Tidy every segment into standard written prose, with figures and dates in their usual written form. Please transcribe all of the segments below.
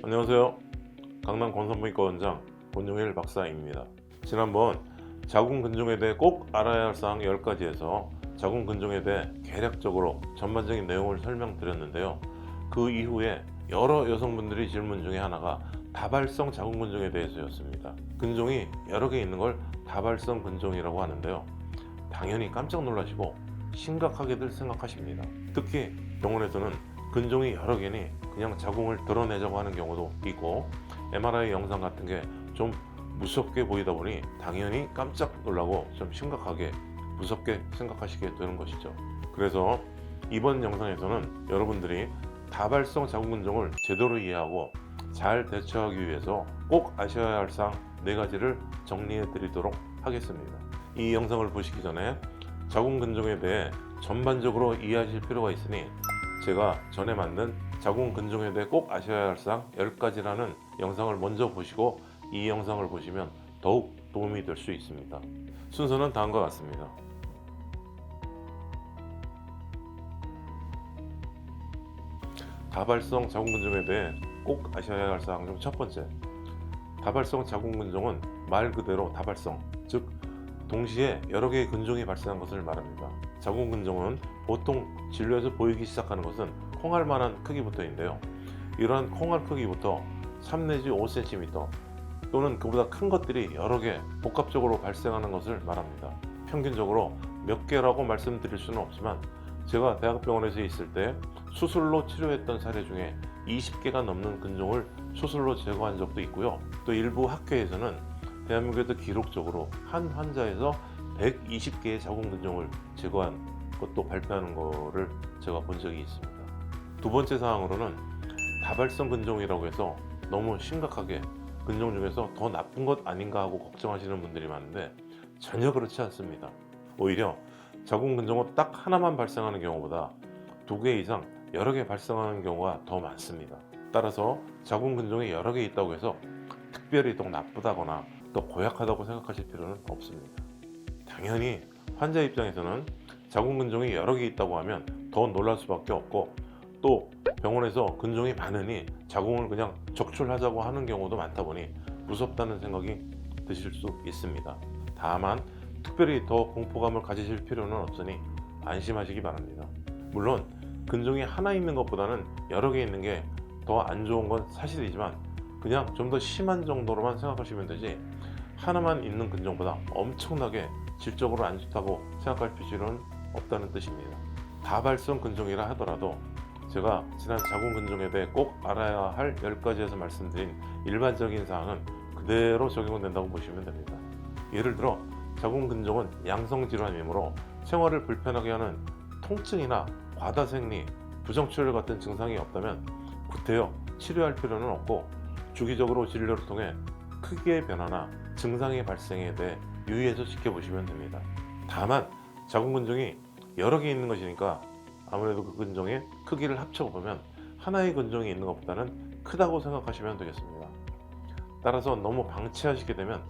안녕하세요. 강남 권산부인과 원장 권용일 박사입니다. 지난번 자궁근종에 대해 꼭 알아야 할 사항 10가지에서 자궁근종에 대해 개략적으로 전반적인 내용을 설명드렸는데요. 그 이후에 여러 여성분들이 질문 중에 하나가 다발성 자궁근종에 대해서였습니다. 근종이 여러 개 있는 걸 다발성 근종이라고 하는데요. 당연히 깜짝 놀라시고 심각하게들 생각하십니다. 특히 병원에서는 근종이 여러 개니 그냥 자궁을 드러내자고 하는 경우도 있고, MRI 영상 같은 게 좀 무섭게 보이다 보니 당연히 깜짝 놀라고 좀 심각하게 무섭게 생각하시게 되는 것이죠. 그래서 이번 영상에서는 여러분들이 다발성 자궁근종을 제대로 이해하고 잘 대처하기 위해서 꼭 아셔야 할 사항 4가지를 정리해 드리도록 하겠습니다. 이 영상을 보시기 전에 자궁근종에 대해 전반적으로 이해하실 필요가 있으니 제가 전에 만든 자궁근종에 대해 꼭 아셔야 할 사항 10가지라는 영상을 먼저 보시고 이 영상을 보시면 더욱 도움이 될 수 있습니다. 순서는 다음과 같습니다. 다발성 자궁근종에 대해 꼭 아셔야 할 사항 중 첫 번째, 다발성 자궁근종은 말 그대로 다발성, 즉 동시에 여러 개의 근종이 발생한 것을 말합니다. 자궁근종은 보통 진료에서 보이기 시작하는 것은 콩알만한 크기부터인데요. 이러한 콩알 크기부터 3 내지 5cm 또는 그보다 큰 것들이 여러 개 복합적으로 발생하는 것을 말합니다. 평균적으로 몇 개라고 말씀드릴 수는 없지만 제가 대학병원에서 있을 때 수술로 치료했던 사례 중에 20개가 넘는 근종을 수술로 제거한 적도 있고요. 또 일부 학회에서는 대한민국에도 기록적으로 한 환자에서 120개의 자궁근종을 제거한 것도 발표하는 거를 제가 본 적이 있습니다. 두 번째 사항으로는 다발성 근종이라고 해서 너무 심각하게 근종 중에서 더 나쁜 것 아닌가 하고 걱정하시는 분들이 많은데 전혀 그렇지 않습니다. 오히려 자궁근종은 딱 하나만 발생하는 경우보다 2개 이상 여러 개 발생하는 경우가 더 많습니다. 따라서 자궁근종이 여러 개 있다고 해서 특별히 더 나쁘다거나 더 고약하다고 생각하실 필요는 없습니다. 당연히 환자 입장에서는 자궁근종이 여러 개 있다고 하면 더 놀랄 수밖에 없고, 또 병원에서 근종이 많으니 자궁을 그냥 적출하자고 하는 경우도 많다 보니 무섭다는 생각이 드실 수 있습니다. 다만 특별히 더 공포감을 가지실 필요는 없으니 안심하시기 바랍니다. 물론 근종이 하나 있는 것보다는 여러 개 있는 게 더 안 좋은 건 사실이지만 그냥 좀 더 심한 정도로만 생각하시면 되지, 하나만 있는 근종보다 엄청나게 질적으로 안 좋다고 생각할 필요는 없다는 뜻입니다. 다발성 근종이라 하더라도 제가 지난 자궁근종에 대해 꼭 알아야 할 10가지에서 말씀드린 일반적인 사항은 그대로 적용된다고 보시면 됩니다. 예를 들어 자궁근종은 양성질환이므로 생활을 불편하게 하는 통증이나 과다생리, 부정출혈 같은 증상이 없다면 구태여 치료할 필요는 없고, 주기적으로 진료를 통해 크기의 변화나 증상의 발생에 대해 유의해서 지켜보시면 됩니다. 다만 자궁근종이 여러 개 있는 것이니까 아무래도 그 근종의 크기를 합쳐보면 하나의 근종이 있는 것보다는 크다고 생각하시면 되겠습니다. 따라서 너무 방치하시게 되면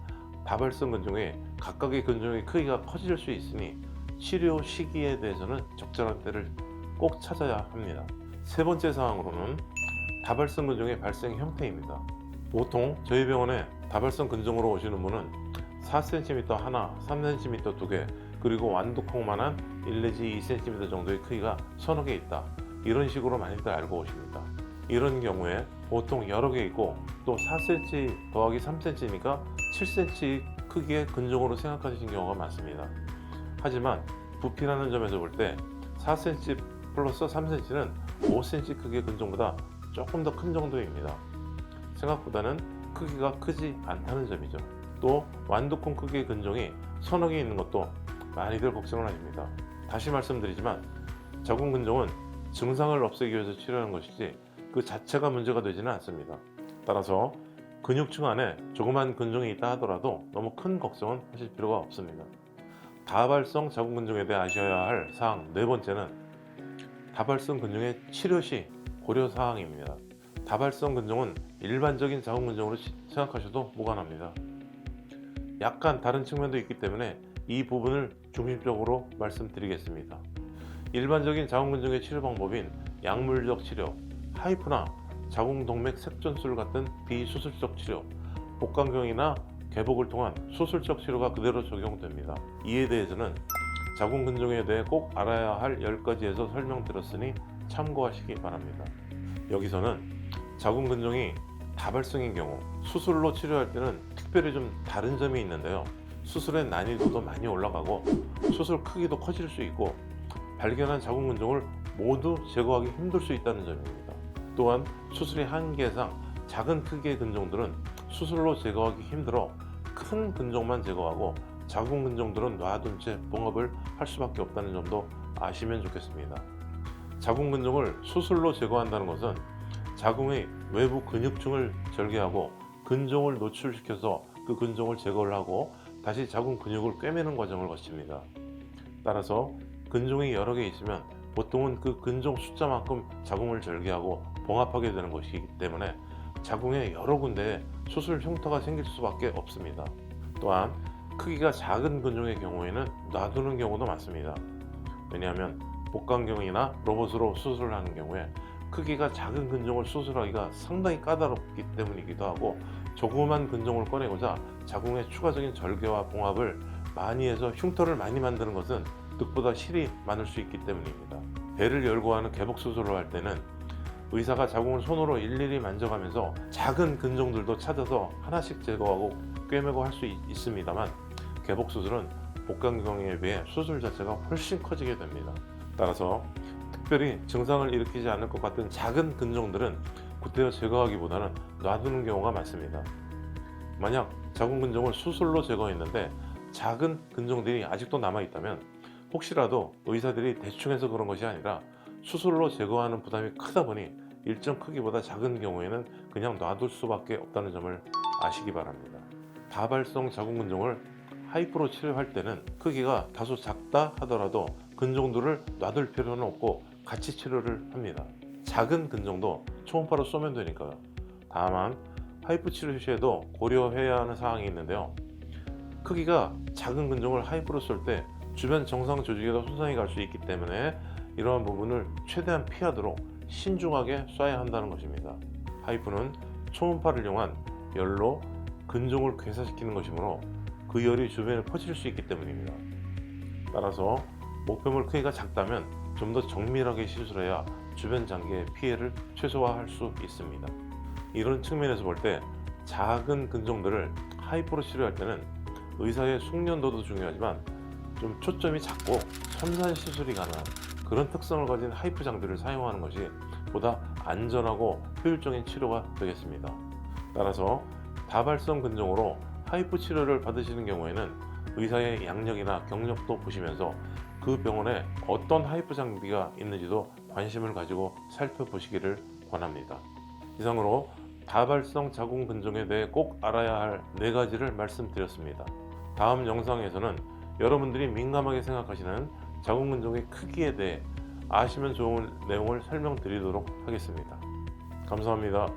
다발성 근종의 각각의 근종의 크기가 커질 수 있으니 치료 시기에 대해서는 적절한 때를 꼭 찾아야 합니다. 세 번째 사항으로는 다발성 근종의 발생 형태입니다. 보통 저희 병원에 다발성 근종으로 오시는 분은 4cm 하나, 3cm 2개, 그리고 완두콩만한 1 내지 2cm 정도의 크기가 서너 개 있다, 이런 식으로 많이들 알고 오십니다. 이런 경우에 보통 여러 개 있고 또 4cm 더하기 3cm니까 7cm 크기의 근종으로 생각하시는 경우가 많습니다. 하지만 부피라는 점에서 볼 때 4cm 플러스 3cm는 5cm 크기의 근종보다 조금 더 큰 정도입니다. 생각보다는 크기가 크지 않다는 점이죠. 또 완두콩 크기의 근종이 서너 개 있는 것도 많이들 걱정을 하십니다. 다시 말씀드리지만 자궁근종은 증상을 없애기 위해서 치료하는 것이지 그 자체가 문제가 되지는 않습니다. 따라서 근육층 안에 조그만 근종이 있다 하더라도 너무 큰 걱정은 하실 필요가 없습니다. 다발성 자궁근종에 대해 아셔야 할 사항 4번째는 다발성 근종의 치료 시 고려 사항입니다. 다발성 근종은 일반적인 자궁근종으로 생각하셔도 무관합니다. 약간 다른 측면도 있기 때문에 이 부분을 중심적으로 말씀드리겠습니다. 일반적인 자궁근종의 치료 방법인 약물적 치료, 하이프나 자궁동맥 색전술 같은 비수술적 치료, 복강경이나 개복을 통한 수술적 치료가 그대로 적용됩니다. 이에 대해서는 자궁근종에 대해 꼭 알아야 할 10가지에서 설명드렸으니 참고하시기 바랍니다. 여기서는 자궁근종이 다발성인 경우 수술로 치료할 때는 특별히 좀 다른 점이 있는데요. 수술의 난이도도 많이 올라가고 수술 크기도 커질 수 있고 발견한 자궁근종을 모두 제거하기 힘들 수 있다는 점입니다. 또한 수술의 한계상 작은 크기의 근종들은 수술로 제거하기 힘들어 큰 근종만 제거하고 자궁 근종들은 놔둔 채 봉합을 할 수밖에 없다는 점도 아시면 좋겠습니다. 자궁 근종을 수술로 제거한다는 것은 자궁의 외부 근육층을 절개하고 근종을 노출시켜서 그 근종을 제거를 하고 다시 자궁 근육을 꿰매는 과정을 거칩니다. 따라서 근종이 여러 개 있으면 보통은 그 근종 숫자만큼 자궁을 절개하고 봉합하게 되는 것이기 때문에 자궁의 여러 군데에 수술 흉터가 생길 수밖에 없습니다. 또한 크기가 작은 근종의 경우에는 놔두는 경우도 많습니다. 왜냐하면 복강경이나 로봇으로 수술을 하는 경우에 크기가 작은 근종을 수술하기가 상당히 까다롭기 때문이기도 하고 조그만 근종을 꺼내고자 자궁의 추가적인 절개와 봉합을 많이 해서 흉터를 많이 만드는 것은 늑보다 실이 많을 수 있기 때문입니다. 배를 열고 하는 개복 수술을 할 때는 의사가 자궁을 손으로 일일이 만져가면서 작은 근종들도 찾아서 하나씩 제거하고 꿰매고 할 수 있습니다만 개복 수술은 복강경에 비해 수술 자체가 훨씬 커지게 됩니다. 따라서 특별히 증상을 일으키지 않을 것 같은 작은 근종들은 구태여 제거하기보다는 놔두는 경우가 많습니다. 만약 자궁 근종을 수술로 제거했는데 작은 근종들이 아직도 남아있다면 혹시라도 의사들이 대충 해서 그런 것이 아니라 수술로 제거하는 부담이 크다 보니 일정 크기보다 작은 경우에는 그냥 놔둘 수밖에 없다는 점을 아시기 바랍니다. 다발성 자궁 근종을 하이프로 치료할 때는 크기가 다소 작다 하더라도 근종들을 놔둘 필요는 없고 같이 치료를 합니다. 작은 근종도 초음파로 쏘면 되니까요. 다만 하이프 치료 시에도 고려해야 하는 사항이 있는데요. 크기가 작은 근종을 하이프로 쏠 때 주변 정상 조직에도 손상이 갈 수 있기 때문에 이러한 부분을 최대한 피하도록 신중하게 쏴야 한다는 것입니다. 하이프는 초음파를 이용한 열로 근종을 괴사시키는 것이므로 그 열이 주변에 퍼질 수 있기 때문입니다. 따라서 목표물 크기가 작다면 좀 더 정밀하게 시술해야 주변 장기의 피해를 최소화할 수 있습니다. 이런 측면에서 볼 때 작은 근종들을 하이프로 치료할 때는 의사의 숙련도도 중요하지만 좀 초점이 작고 첨단 시술이 가능한 그런 특성을 가진 하이프 장비를 사용하는 것이 보다 안전하고 효율적인 치료가 되겠습니다. 따라서 다발성 근종으로 하이프 치료를 받으시는 경우에는 의사의 양력이나 경력도 보시면서 그 병원에 어떤 하이프 장비가 있는지도 관심을 가지고 살펴보시기를 권합니다. 이상으로 다발성 자궁 근종에 대해 꼭 알아야 할 4가지를 말씀드렸습니다. 다음 영상에서는 여러분들이 민감하게 생각하시는 자궁 근종의 크기에 대해 아시면 좋은 내용을 설명드리도록 하겠습니다. 감사합니다.